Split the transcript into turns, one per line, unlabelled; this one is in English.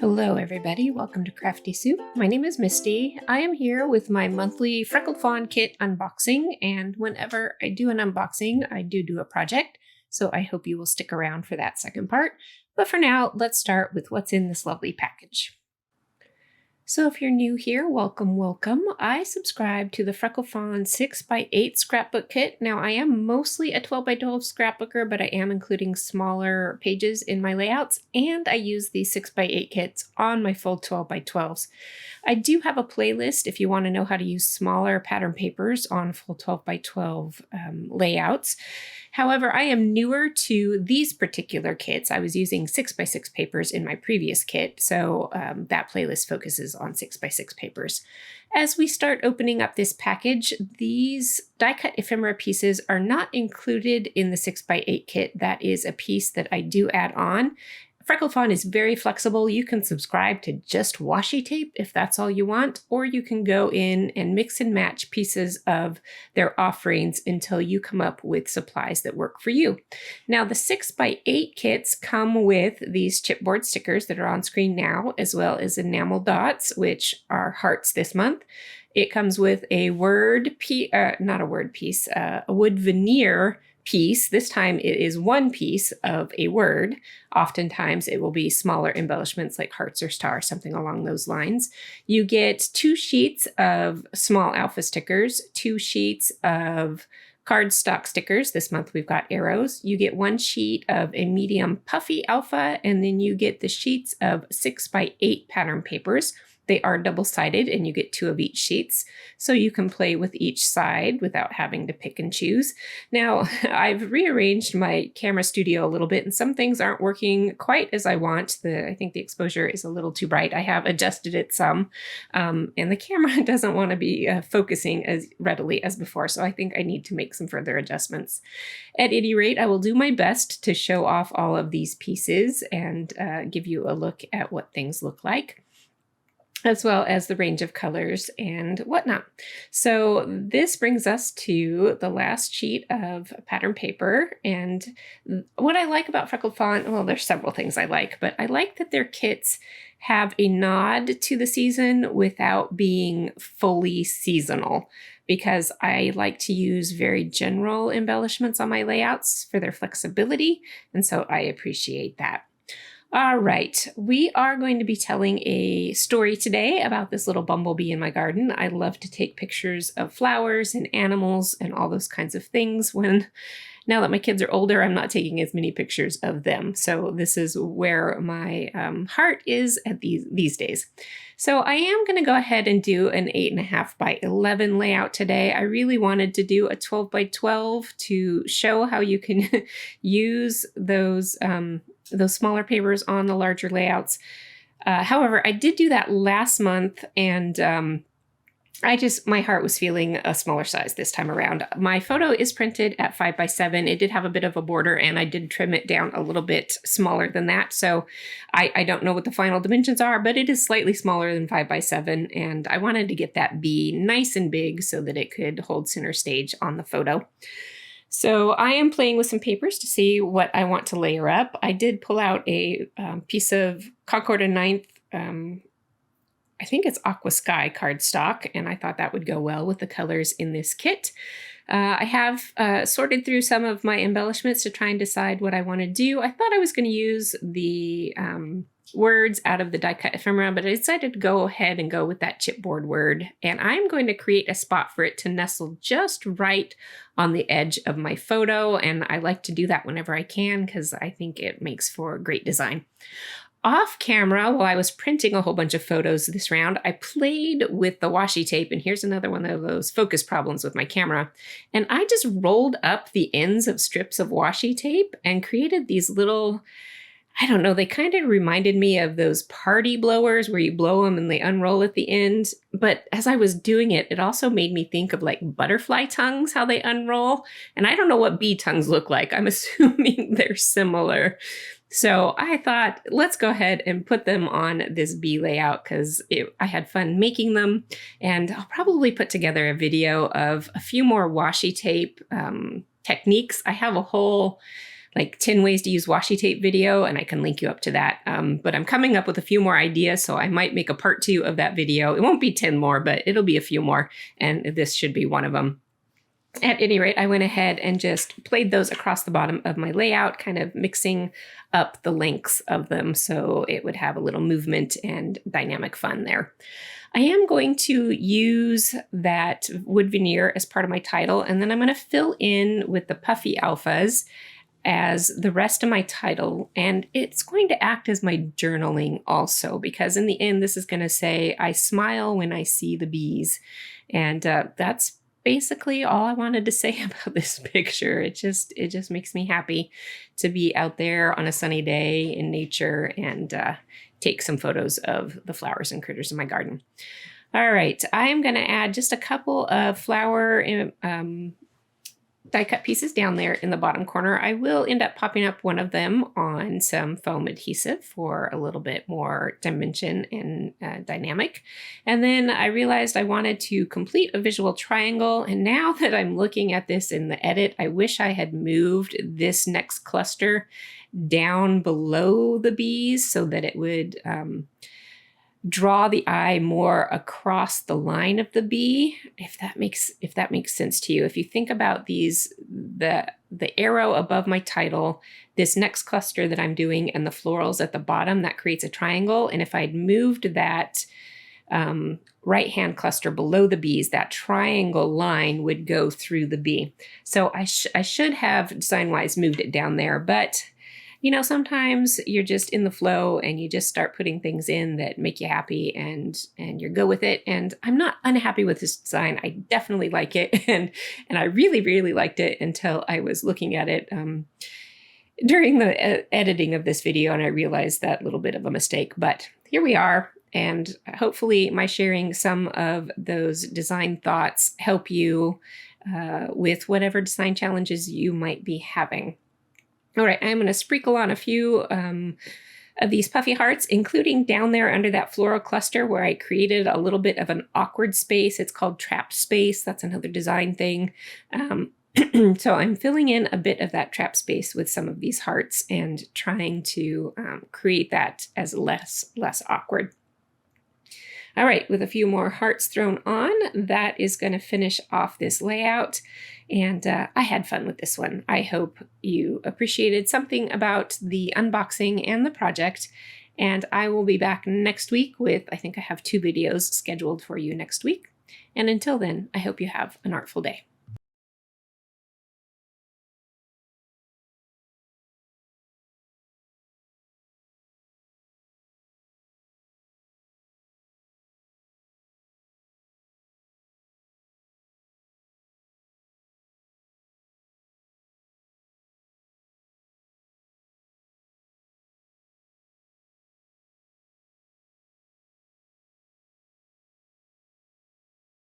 Hello everybody, welcome to Crafty Soup. My name is Misty. I am here with my monthly Freckled Fawn Kit unboxing, and whenever I do an unboxing, I do a project, so I hope you will stick around for that second part. But for now, let's start with what's in this lovely package. So if you're new here, welcome, welcome. I subscribe to the Freckled Fawn 6x8 scrapbook kit. Now I am mostly a 12x12 scrapbooker, but I am including smaller pages in my layouts, and I use these 6x8 kits on my full 12x12s. I do have a playlist if you want to know how to use smaller pattern papers on full 12x12 layouts. However, I am newer to these particular kits. I was using 6x6 papers in my previous kit, so that playlist focuses on 6x6 papers. As we start opening up this package, these die-cut ephemera pieces are not included in the 6x8 kit. That is a piece that I do add on. Freckled Fawn is very flexible. You can subscribe to just washi tape if that's all you want, or you can go in and mix and match pieces of their offerings until you come up with supplies that work for you. Now, the 6x8 kits come with these chipboard stickers that are on screen now, as well as enamel dots, which are hearts this month. It comes with a wood veneer piece. This time it is one piece of a word. Oftentimes it will be smaller embellishments like hearts or stars, something along those lines. You get 2 sheets of small alpha stickers, 2 sheets of cardstock stickers. This month we've got arrows. You get 1 sheet of a medium puffy alpha, and then you get the sheets of 6x8 pattern papers. They are double-sided and you get 2 of each sheets, so you can play with each side without having to pick and choose. Now, I've rearranged my camera studio a little bit and some things aren't working quite as I want. I think the exposure is a little too bright. I have adjusted it some, and the camera doesn't want to be focusing as readily as before, so I think I need to make some further adjustments. At any rate, I will do my best to show off all of these pieces and give you a look at what things look like, as well as the range of colors and whatnot. So this brings us to the last sheet of pattern paper. And what I like about Freckled Fawn, well, there's several things I like, but I like that their kits have a nod to the season without being fully seasonal, because I like to use very general embellishments on my layouts for their flexibility, and so I appreciate that. All right, we are going to be telling a story today about this little bumblebee in my garden. I love to take pictures of flowers and animals and all those kinds of things. Now that my kids are older, I'm not taking as many pictures of them. So this is where my heart is at these days. So I am going to go ahead and do an 8.5x11 layout today. I really wanted to do a 12x12 to show how you can use those smaller papers on the larger layouts. However, I did do that last month, and my heart was feeling a smaller size this time around. My photo is printed at 5x7. It did have a bit of a border, and I did trim it down a little bit smaller than that. So I don't know what the final dimensions are, but it is slightly smaller than 5x7, and I wanted to get that bee nice and big so that it could hold center stage on the photo. So I am playing with some papers to see what I want to layer up. I did pull out a piece of Concord and Ninth, I think it's Aqua Sky cardstock, and I thought that would go well with the colors in this kit. I have sorted through some of my embellishments to try and decide what I want to do. I thought I was going to use the words out of the die-cut ephemera, but I decided to go ahead and go with that chipboard word, and I'm going to create a spot for it to nestle just right on the edge of my photo, and I like to do that whenever I can because I think it makes for great design. Off camera, while I was printing a whole bunch of photos this round, I played with the washi tape, and here's another one of those focus problems with my camera. And I just rolled up the ends of strips of washi tape and created these little, I don't know, they kind of reminded me of those party blowers where you blow them and they unroll at the end. But as I was doing it, it also made me think of like butterfly tongues, how they unroll. And I don't know what bee tongues look like. I'm assuming they're similar. So I thought, let's go ahead and put them on this bee layout because I had fun making them. And I'll probably put together a video of a few more washi tape techniques. I have a whole like 10 ways to use washi tape video, and I can link you up to that. But I'm coming up with a few more ideas, so I might make a part 2 of that video. It won't be 10 more, but it'll be a few more, and this should be one of them. At any rate, I went ahead and just played those across the bottom of my layout, kind of mixing up the lengths of them so it would have a little movement and dynamic fun there. I am going to use that wood veneer as part of my title, and then I'm going to fill in with the puffy alphas as the rest of my title, and it's going to act as my journaling also, because in the end this is going to say, I smile when I see the bees, and that's basically all I wanted to say about this picture. It just makes me happy to be out there on a sunny day in nature and take some photos of the flowers and critters in my garden. All right, I'm going to add just a couple of flower die cut pieces down there in the bottom corner. I will end up popping up one of them on some foam adhesive for a little bit more dimension and dynamic. And then I realized I wanted to complete a visual triangle. And now that I'm looking at this in the edit, I wish I had moved this next cluster down below the bees so that it would draw the eye more across the line of the bee, if that makes sense to you. If you think about these, the arrow above my title, this next cluster that I'm doing, and the florals at the bottom, that creates a triangle. And if I'd moved that right-hand cluster below the bees, that triangle line would go through the bee. So I should have design-wise moved it down there, but you know, sometimes you're just in the flow and you just start putting things in that make you happy and you're good with it. And I'm not unhappy with this design. I definitely like it. And I really, really liked it until I was looking at it during the editing of this video, and I realized that little bit of a mistake. But here we are. And hopefully my sharing some of those design thoughts help you with whatever design challenges you might be having. All right, I'm going to sprinkle on a few of these puffy hearts, including down there under that floral cluster where I created a little bit of an awkward space. It's called trapped space. That's another design thing. So I'm filling in a bit of that trapped space with some of these hearts and trying to create that as less awkward. All right, with a few more hearts thrown on, that is going to finish off this layout. And I had fun with this one. I hope you appreciated something about the unboxing and the project. And I will be back next week with, I think I have 2 videos scheduled for you next week. And until then, I hope you have an artful day.